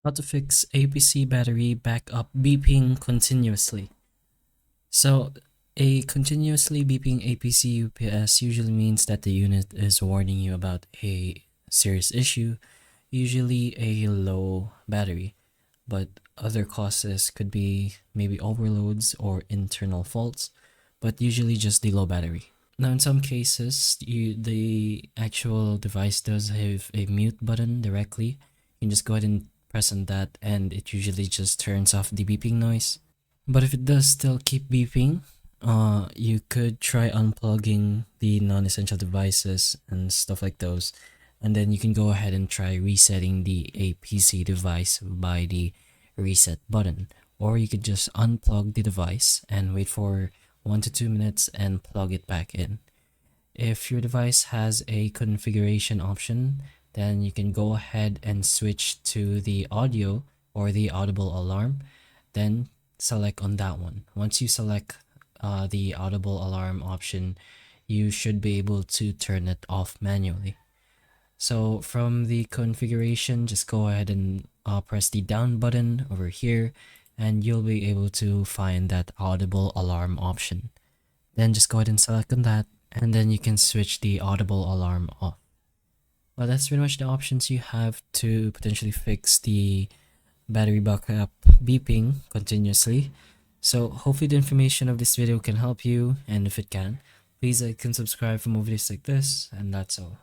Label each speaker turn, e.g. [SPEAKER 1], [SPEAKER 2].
[SPEAKER 1] How to fix APC battery backup beeping continuously. So, a continuously beeping APC UPS usually means that the unit is warning you about a serious issue, usually a low battery, but other causes could be maybe overloads or internal faults, but usually just the low battery. Now, in some cases, the actual device does have a mute button directly. You can just go ahead and press on that, and it usually just turns off the beeping noise. But if it does still keep beeping, you could try unplugging the non-essential devices and stuff like those, and then you can go ahead and try resetting the APC device by the reset button, or you could just unplug the device and wait for 1 to 2 minutes and plug it back in. If your device has a configuration option, then you can go ahead and switch to the audio or the audible alarm, then select on that one. Once you select the audible alarm option, you should be able to turn it off manually. So from the configuration, just go ahead and press the down button over here, and you'll be able to find that audible alarm option. Then just go ahead and select on that, and then you can switch the audible alarm off. Well, that's pretty much the options you have to potentially fix the battery backup beeping continuously. So hopefully the information of this video can help you, and if it can, please like and subscribe for more videos like this, and that's all.